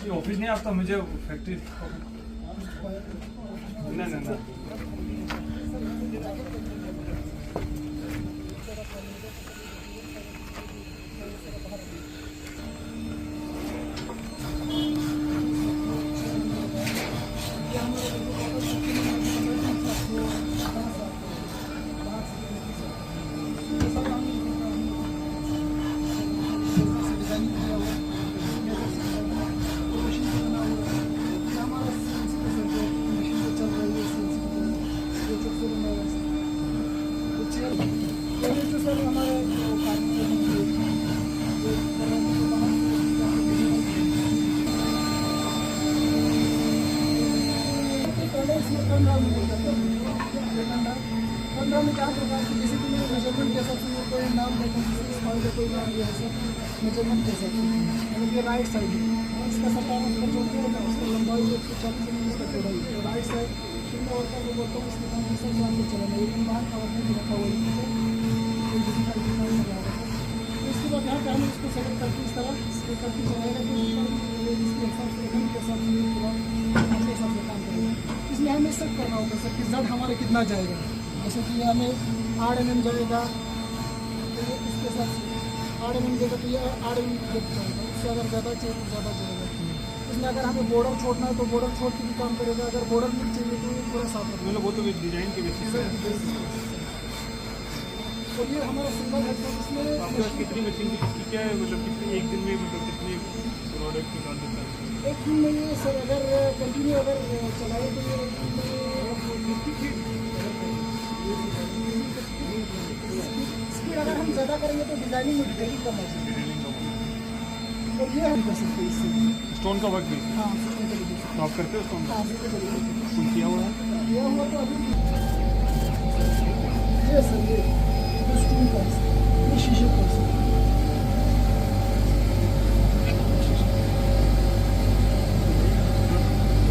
ये ऑफिस नहीं आता मुझे फैक्ट्री ना ना ना जैसे कि मेजरमेंट के हिसाब से कोई नाम देखो कोई नाम ये है मेजरमेंट के हिसाब से मतलब ये राइट साइड है इसका सफा उसका जो होगा उसका लंबाई 140 सेंटीमीटर का चौड़ाई राइट साइड शून्य और का वो बोलता हूँ इसके काम सब जान के चलना लेकिन बाहर कवर नहीं रखा हुआ है इसके बाद यहाँ पे हम इसको सेलेक्ट करके इस तरह करके चलाएगा कि इसके हिसाब से के हिसाब से काम करेगा। इसमें हमें सेट करना होगा सर कि जेड हमारे कितना जाएगा, जैसे कि हमें 8 mm जाएगा तो ये इसके साथ 8 mm देगा तो ये 8 mm जाएगा, इससे अगर ज़्यादा चाहिए तो ज़्यादा जाएगा। इसमें अगर हमें बॉर्डर छोड़ना है तो बॉर्डर छोड़ के भी काम करेगा, अगर बॉर्डर नहीं चाहिए तो ये पूरा साफ रखेगा। मतलब वो तो डिज़ाइन के बेसिस पे तो ये हमारा सिंगल है। तो इसमें आपके पास कितनी मशीन की किसकी क्या है, मतलब कितने एक दिन में मतलब कितने प्रोडक्ट निकाल देता है? एक दिन में ये सर अगर कंटिन्यू अगर चलाए तो ये स्पीड अगर हम ज़्यादा करेंगे तो डिजाइनिंग में डिटेलिंग कम हो जाएगी। और ये हम कर सकते हैं इससे स्टोन का वर्क भी। हाँ तो आप करते हो स्टोन का? हाँ किया हुआ है तो अभी ये सर ये स्टोन का ये शीशे का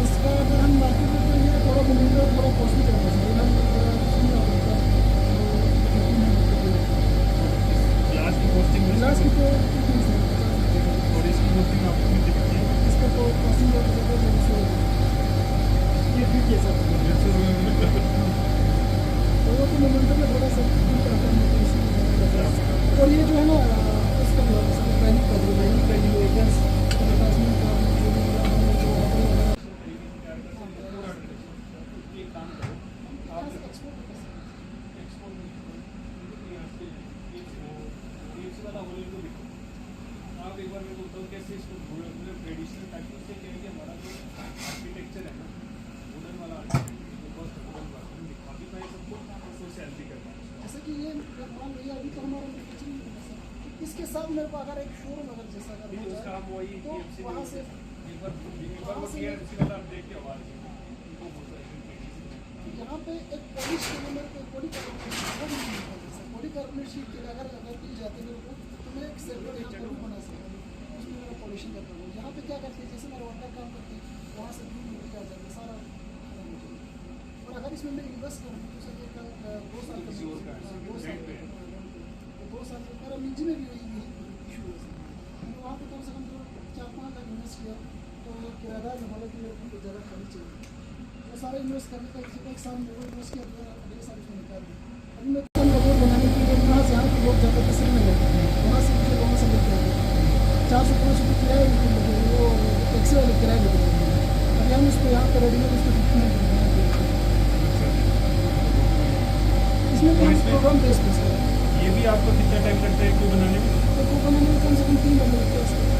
इसका अगर हम मार्केट में तो ये थोड़ा मिलेगा, थोड़ा कॉस्टली करना चाहिए। ग्लास की कॉस्टिंग ग्लास की तो और इसकी कॉस्टिंग आपको कितनी दिखती है? इसका तो कॉस्टिंग ये भी कैसा तो वो तो मोमेंटम में थोड़ा सा और ये जो है ना इसका पैनिक कर दो आप एक बार मेरे को बताओ कैसे इसको ट्रेडिशनल टाइप से क्या है कि हमारा जो आर्किटेक्चर है ना वुडन वाला दिखा भी पाए सबको सोशलिटी करना है। जैसे कि ये मान लीजिए अभी तो हमारा मैन्युफैक्चरिंग इसके साथ मेरे को अगर एक शोरूम अगर जैसा अगर हो उसका जाए हम वही तो वहाँ से एक बार वो किया उसी वाला आप देख के आवाज़ यहाँ पे एक पॉलिश के लिए मेरे को बॉडी कार्बोनेट शीट के लिए अगर मिल जाते मेरे को तो मैं एक सेपरेट यहाँ पर बना सकता हूँ, उसमें मेरा पॉलिशिंग करता हूँ। यहाँ पे क्या करते हैं जैसे मेरा वर्कर काम करते हैं वहाँ से दूर मिट्टी आ जाती है सारा खत्म हो जाएगा। और अगर इसमें मैं इन्वेस्ट करूँ तो सर ये 2 साल का 2 साल मेरा मिंजी में भी वही इशू है। मैंने वहाँ पर कम से कम 4-5 लाख इन्वेस्ट किया तो किराएदार ने बोला कि मेरे को जगह खाली चाहिए, वो सारे इन्वेस्ट करने का एक साल में इन्वेस्ट किया तो अगले साल इसमें निकाल दिया। अभी मैं रोड बनाने के लिए वहाँ से यहाँ के लोग जाकर किसी में जाते हैं वहाँ से मुझे वहाँ से लेते हैं 400-500 रुपये किराया वो टैक्सी वाले किराया लेते हैं। अभी हम उसको यहाँ पर रेडीमेड उसको इसमें प्रोग्राम बेस बेस है। ये भी आपको कितना टाइम लगता है इसको बनाने में? तो बनाने में कम से कम 3 घंटे लगते हैं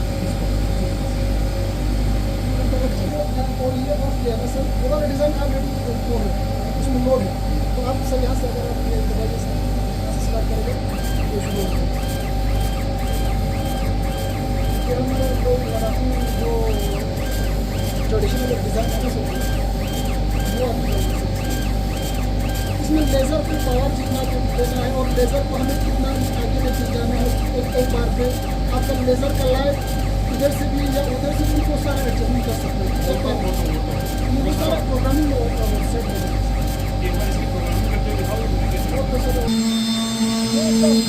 और ये ऑफ किया था सर पूरा डिज़ाइन ऑलरेडी उसमें लोड है तो आप सर यहाँ से अगर आप ये दरवाजे से स्टार्ट करेंगे तो फिर हमारे जो मराठी जो ट्रेडिशनल डिज़ाइन है वो आप इसमें लेज़र की पावर जितना देना है और लेज़र को हमें कितना आगे लेके जाना है एक बार पे आपका लेज़र का लाइट इधर से भी या उधर से भी उनको सारा एडजस्टमेंट कर सकते हैं। ये सारा प्रोग्रामिंग सेट है। एक बार इसकी प्रोग्रामिंग करते हुए दिखाओ ये सब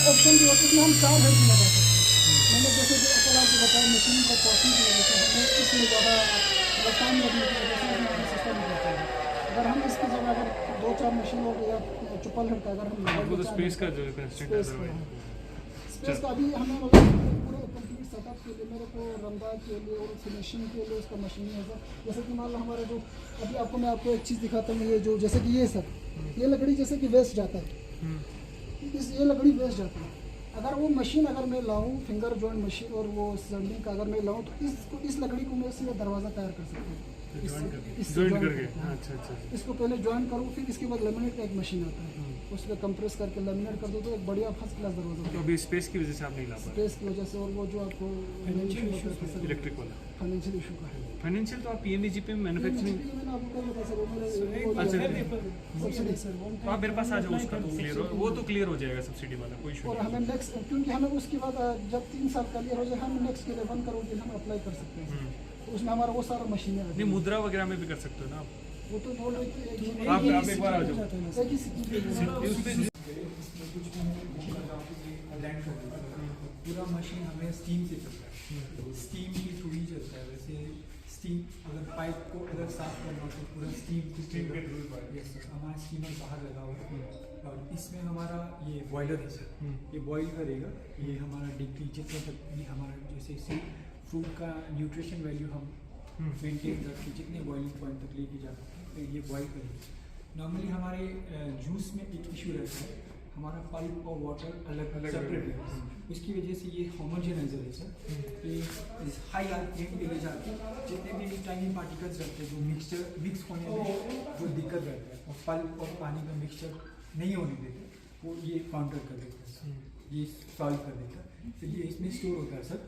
ऑप्शन भी होता है कि हम 4 हेड भी लगा सकते हैं। मैंने जैसे जो कल आपको बताया मशीन का कॉस्टिंग की वजह से हमें इसमें ज़्यादा काम लगने की वजह से हमें सिस्टम नहीं करता है। अगर हम इसकी जगह अगर 2-4 मशीन हो या चुपल हेड का अगर हम वो तो स्पेस का जो कंस्ट्रेंट है स्पेस का अभी हमें मतलब पूरे कंप्लीट सेटअप के लिए मेरे को रंदा के लिए और फिनिशिंग के लिए उसका मशीन है सर। जैसे कि मान लो हमारा जो अभी मैं आपको एक चीज़ दिखाता हूँ, ये जो जैसे कि ये सर ये लकड़ी जैसे कि वेस्ट जाता है, ये लकड़ी वेस्ट जाता है। अगर वो मशीन अगर मैं लाऊं फिंगर जॉइंट मशीन और वो सैंडिंग का अगर मैं लाऊं तो इस लकड़ी को मैं सीधा दरवाज़ा तैयार कर सकता हूँ। जॉइंट करके अच्छा इसको पहले जॉइन करूँ, फिर इसके बाद लेमिनेट का एक मशीन आता है, उसमें कंप्रेस करके लेमिनेट कर दो तो एक बढ़िया फर्स्ट क्लास दरवाजा। तो अभी स्पेस की वजह से आप नहीं ला पा स्पेस की वजह से और वो जो आपको इलेक्ट्रिक वाला फाइनेंशियल इशू का है। फाइनेंशियल तो आप पीएमजीपी में मैन्युफैक्चरिंग मैंने आपको बताया सर, वो मेरे सब्सिडी सर तो आप मेरे पास आ जाओ, उसका तो क्लियर हो, वो तो क्लियर हो जाएगा सब्सिडी वाला, कोई इशू और हमें नेक्स्ट क्योंकि हमें उसके बाद जब 3 साल क्लियर हो जाए हम नेक्स्ट के लिए 1 करोड़ के हम अप्लाई कर सकते हैं। तो उसमें हमारा वो सारा मशीनें नहीं, मुद्रा वगैरह में भी कर सकते हो ना आप। वो तो बोल रहे थे आप एक बार आ जाओ। एक ही सिक्की पूरा मशीन हमें स्टीम से चलता है, स्टीम के थ्रू ही चलता है। वैसे स्टीम अगर पाइप को अगर साफ करना हो तो पूरा स्टीम के थ्रू हमारा स्टीमर बाहर लगा हुआ है। और इसमें हमारा ये बॉयलर है सर, ये बॉयल करेगा, ये हमारा डिग्री जितने तक भी हमारा जैसे फ्रूट का न्यूट्रिशन वैल्यू हम मेंटेन करके जितने बॉइलिंग पॉइंट तक लेके जा सकते हैं, तो ये बॉयल करेगा। नॉर्मली हमारे जूस में एक इशू रहता है, हमारा पल्प और वाटर अलग अलग सेपरेट है, उसकी वजह से ये होमोजेनाइजर है सर। ये हाई आरपीएम पे ले जाके जितने भी टाइनी पार्टिकल्स रहते हैं जो मिक्स होने में जो दिक्कत रहता है और पल्प और पानी का मिक्सचर नहीं होने देते, वो ये काउंटर कर देता है सर, ये सॉल्व कर देता है। फिर ये इसमें स्टोर होता है सर,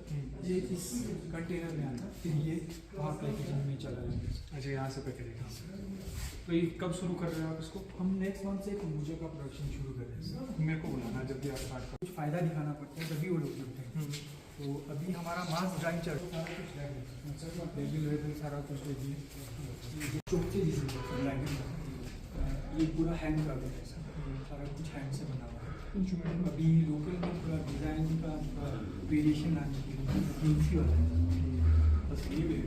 ये इस कंटेनर में आता है, फिर ये वहाँ पैकेजिंग में चला जाता है। अच्छा, यहाँ से पैकेजिंग। तो ये कब शुरू कर रहे हो आप इसको? हम नेक्स्ट मंथ से खरबूजे का प्रोडक्शन शुरू कर रहे हैं सर। मेरे को बुलाना जब भी आप स्टार्ट करो। कुछ फ़ायदा दिखाना पड़ता है तभी वो लोग जुड़ते हैं। तो अभी हमारा मास ड्राइव चल रहा है, कुछ सारा कुछ देखिए चौथे ये पूरा हैंड का भी है सर, सारा कुछ हैंड से बना हुआ है। अभी लोकल में पूरा डिज़ाइन का वेरिएशन आने के लिए यूसी वाला है बस ये भी।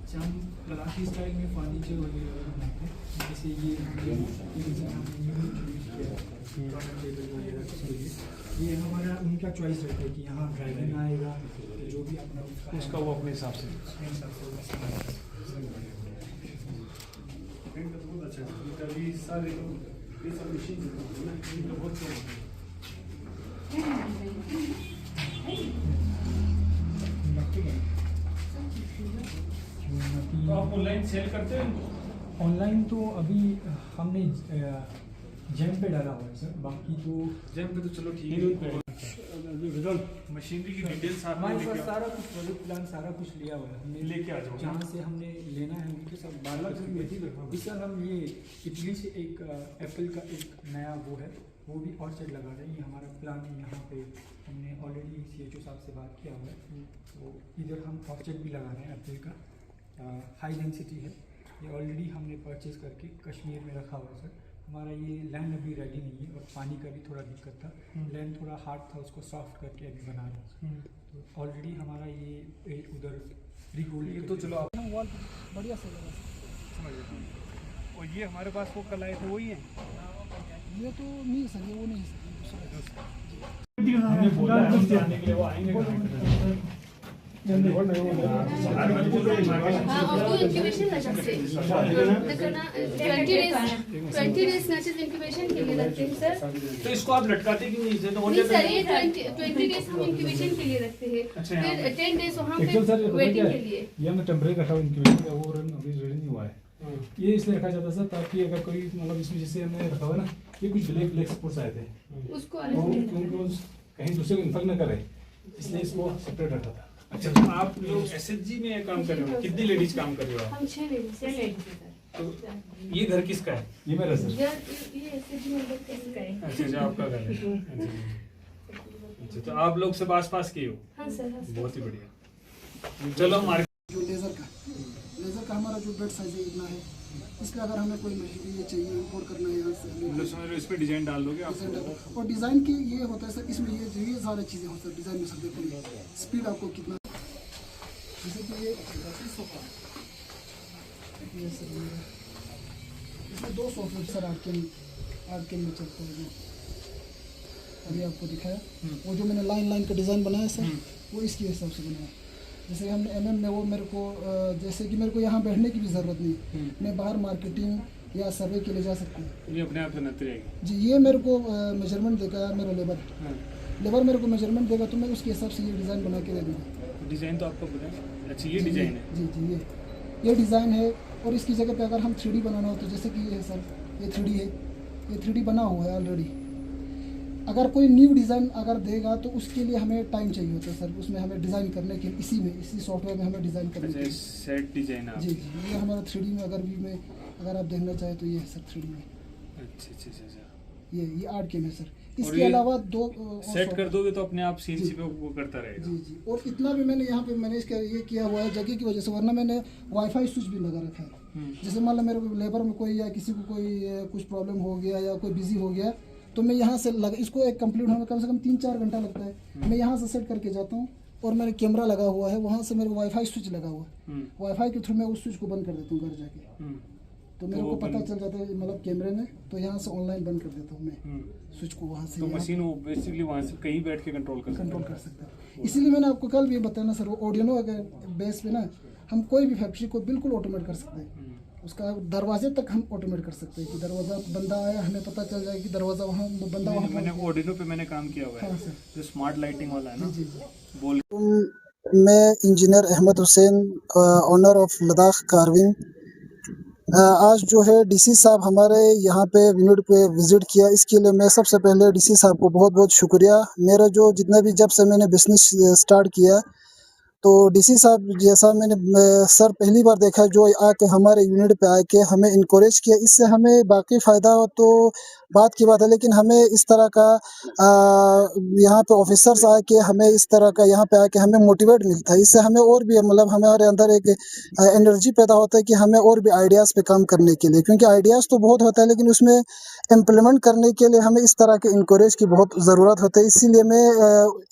अच्छा, हम लद्दाखी स्टाइल में फर्नीचर वगैरह बनाते हैं, जैसे ये हमने न्यू इंट्रोड्यूस किया टेबल वगैरह के लिए। ये हमारा उनका चॉइस रहता है कि यहाँ ड्राइविंग आएगा, जो भी अपना उसका वो अपने हिसाब से। बहुत अच्छा है, अभी सारे ये सब मशीन बहुत तो आप ऑनलाइन सेल करते हैं इनको? ऑनलाइन तो अभी हमने जेम पे डाला हुआ है सर, बाकी तो जेम पे तो चलो ठीक है। मशीनरी की डिटेल्स आप हमारे पास सारा कुछ प्रोडक्ट प्लान सारा कुछ लिया हुआ है, हमने लेके आ जाओ। जहाँ से हमने लेना है उनके सब 12 लाख रुपये। इस साल हम ये इटली से एक एप्पल का एक नया वो है, वो भी ऑर्चर्ड लगा रहे हैं। ये हमारा प्लान है, यहाँ पे हमने ऑलरेडी CHO साहब से बात किया हुआ है, तो इधर हम ऑर्चर्ड भी लगा रहे हैं एप्पल का। हाई डेंसिटी है, ये ऑलरेडी हमने परचेज़ करके कश्मीर में रखा हुआ है सर। हमारा ये लैंड अभी रेडी नहीं है और पानी का भी थोड़ा दिक्कत था, लैंड थोड़ा हार्ड था, उसको सॉफ्ट करके अभी बना रहे हैं। तो ऑलरेडी हमारा ये उधर रिहोल्ड ये तो चलो आप वॉल बढ़िया से लगा समझ गए। और ये हमारे पास वो कल आए थे वही है? ये तो नहीं सर, ये वो नहीं सर, हमने बोला है उनसे आने के लिए, वो आएंगे। हाँ, और इंक्यूबेशन अलग से करना 20 डेज नर्सेज इंक्यूबेशन के लिए रखते हैं सर। तो इसको आप लटकाते क्यों नहीं? तो नहीं सर, ये 20 डेज हम इंक्यूबेशन के लिए रखते हैं, फिर 10 डेज वहाँ पे वेटिंग के लिए। ये हमने टेम्परेरी रखा हुआ इंक्यूबेशन का, वो रन अभी रेडी नहीं हुआ है। ये इसलिए रखा जाता सर ताकि अगर कोई मतलब इसमें जैसे हमने रखा हुआ ना, ये कुछ ब्लैक स्पॉट्स आए थे, उसको वो उनको कहीं दूसरे को इन्फेक्ट न करे, इसलिए इसको सेपरेट रखा था। अच्छा, तो आप लोग SHG में काम कर रहे हो? कितनी लेडीज काम कर रहे हो आप? हम 6 लेडीज तो ये घर किसका है? ये मेरा सर। ये SHG में किसका है? अच्छा, आपका घर है। अच्छा, तो आप लोग सब आस-पास के हो? हाँ सर, बहुत ही बढ़िया। चलो हमारे जो लेज़र का हमारा जो बेड साइज है इतना है, इस पर अगर हमें कोई मशीन ये चाहिए इम्पोर्ट करना है यहाँ से मतलब समझ लो इस पे डिजाइन डाल दोगे आप। और डिज़ाइन की ये होता है सर, इसमें ये सारी चीज़ें होती है डिज़ाइन में सर। देखो स्पीड आपको कितना, जैसे कि ये सोफा, ये सर इसमें 2 सॉफ्टवेयर सर आर्ट में चलता है। अभी आपको दिखाया वो जो मैंने लाइन का डिज़ाइन बनाया सर, वो इसके हिसाब से बनाया। जैसे हमने MM में वो मेरे को जैसे कि मेरे को यहाँ बैठने की भी ज़रूरत नहीं, मैं बाहर मार्केटिंग या सर्वे के लिए जा सकता हूँ। ये अपने आप से नती रहेगी जी, ये मेरे को मेजरमेंट देगा मेरा लेबर मेरे को मेजरमेंट देगा, तो मैं उसके हिसाब से ये डिज़ाइन बना के दे दूँगा। डिजाइन तो आपको बताया। अच्छा ये डिजाइन है। जी ये डिज़ाइन है। और इसकी जगह पे अगर हम 3D बनाना हो तो जैसे कि ये है सर, ये 3D है, ये 3D बना हुआ है ऑलरेडी। अगर कोई न्यू डिज़ाइन अगर देगा तो उसके लिए हमें टाइम चाहिए होता है सर, उसमें हमें डिज़ाइन करने के इसी सॉफ्टवेयर में हमें डिज़ाइन करने के लिए। सेट डिजाइन आप। जी ये हमारा 3D में अगर आप देखना चाहें तो ये है सर 3D में। अच्छा ये आर्ट गेम है सर। इसके अलावा 2 सेट कर दोगे तो अपने आप सीएनसी पे वो करता रहेगा। जी और इतना भी मैंने यहाँ पे मैनेज कर ये किया हुआ है जगह की वजह से, वरना मैंने वाईफाई स्विच भी लगा रखा है। जैसे मान लो मेरे को लेबर में कोई या किसी को कोई कुछ प्रॉब्लम हो गया या कोई बिजी हो गया, तो मैं यहाँ से इसको एक कंप्लीट होने में कम से कम 3-4 घंटा लगता है। मैं यहाँ से सेट करके जाता हूँ और मेरे कैमरा लगा हुआ है, वहाँ से मेरे वाईफाई स्विच लगा हुआ है, वाईफाई के थ्रू मैं उस स्विच को बंद कर देता हूँ घर जाके। तो मेरे को पता चल जाता है मतलब कैमरे में, तो यहाँ से ऑनलाइन बंद कर देता हूँ मैं स्विच को वहाँ से। तो मशीन वो बेसिकली वहाँ से कहीं बैठ के कंट्रोल कर सकता है। इसीलिए मैंने आपको कल भी बताया ना सर, वो ऑडियो अगर बेस पे ना हम कोई भी फैक्ट्री को बिल्कुल ऑटोमेट कर सकते हैं। उसका दरवाजे तक हम ऑटोमेट कर सकते हैं कि दरवाज़ा बंदा आया, हमें पता चल जाए कि दरवाज़ा वहाँ बंदा वहाँ। मैंने ऑर्डिनो पे मैंने काम किया हुआ है। सर जो स्मार्ट लाइटिंग वाला है ना। जी बोल। मैं engineer Ahmed Hussain, owner of Ladakh carving. आज जो है डीसी साहब हमारे यहाँ पे यूनिट पे विज़िट किया, इसके लिए मैं सबसे पहले डीसी साहब को बहुत बहुत शुक्रिया। मेरा जो जितना भी जब से मैंने बिज़नेस स्टार्ट किया, तो डीसी साहब जैसा मैंने सर पहली बार देखा जो आके हमारे यूनिट पे आके हमें इनकरेज किया, इससे हमें बाकी फ़ायदा तो बात की बात है, लेकिन हमें इस तरह का यहाँ पे ऑफिसर्स आके हमें इस तरह का यहाँ पे आके हमें मोटिवेट मिलता है। इससे हमें और भी मतलब हमारे अंदर एक एनर्जी पैदा होता है कि हमें और भी आइडियाज़ पे काम करने के लिए, क्योंकि आइडियाज़ तो बहुत होता है लेकिन उसमें इम्प्लीमेंट करने के लिए हमें इस तरह के इनकरेज की बहुत ज़रूरत होती है। इसीलिए मैं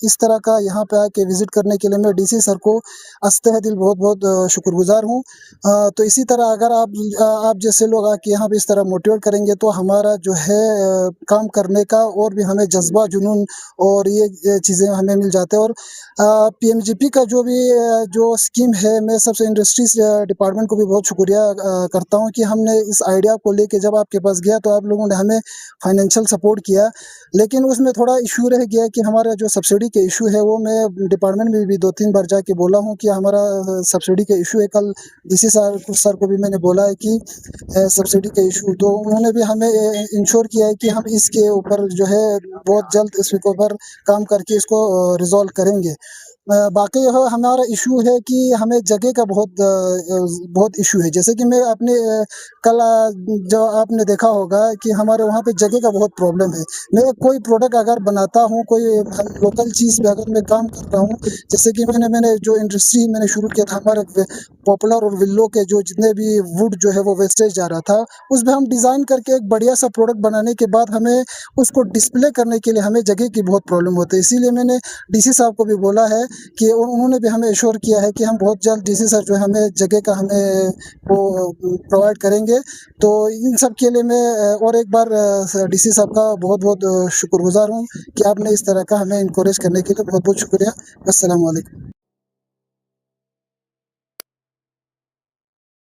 इस तरह का यहाँ पे आके विज़िट करने के लिए मैं डीसी सर को अस्ते दिल बहुत बहुत शुक्रगुजार हूँ। तो इसी तरह अगर आप जैसे लोग आके यहाँ पे इस तरह मोटिवेट करेंगे तो हमारा जो है काम करने का और भी हमें जज्बा जुनून और ये चीज़ें हमें मिल जाते हैं। और PMGP का जो स्कीम है, मैं सबसे इंडस्ट्रीज डिपार्टमेंट को भी बहुत शुक्रिया करता हूँ कि हमने इस आइडिया को लेके जब आपके पास गया तो आप लोगों ने हमें फाइनेंशियल सपोर्ट किया, लेकिन उसमें थोड़ा इशू रह गया कि हमारा जो सब्सिडी के इशू है वो मैं डिपार्टमेंट में भी 2-3 बार जाके बोला हूँ कि हमारा सब्सिडी का इशू है। कल डीसी सर को भी मैंने बोला है कि सब्सिडी का इशू, तो उन्होंने भी हमें इंश्योर किया है कि हम इसके ऊपर जो है बहुत जल्द इसके ऊपर काम करके इसको रिजॉल्व करेंगे। बाकी हमारा इशू है कि हमें जगह का बहुत इशू है। जैसे कि मैं अपने कल जो आपने देखा होगा कि हमारे वहाँ पे जगह का बहुत प्रॉब्लम है। मैं कोई प्रोडक्ट अगर बनाता हूँ, कोई लोकल चीज़ पे अगर मैं काम करता हूँ, जैसे कि मैंने जो इंडस्ट्री मैंने शुरू किया था, हमारे पॉपुलर और विल्लो के जो जितने भी वुड जो है वो वेस्टेज जा रहा था, उसमें हम डिज़ाइन करके एक बढ़िया सा प्रोडक्ट बनाने के बाद हमें उसको डिस्प्ले करने के लिए हमें जगह की बहुत प्रॉब्लम होती है। इसीलिए मैंने डीसी साहब को भी बोला है कि उन्होंने भी हमें एश्योर किया है कि हम बहुत जल्द डीसी सर जो है हमें जगह का हमें वो प्रोवाइड करेंगे। तो इन सब के लिए मैं और एक बार डीसी साहब का बहुत बहुत शुक्रगुजार हूँ कि आपने इस तरह का हमें इनकरेज करने के लिए बहुत बहुत शुक्रिया। अस्सलाम वालेकुम।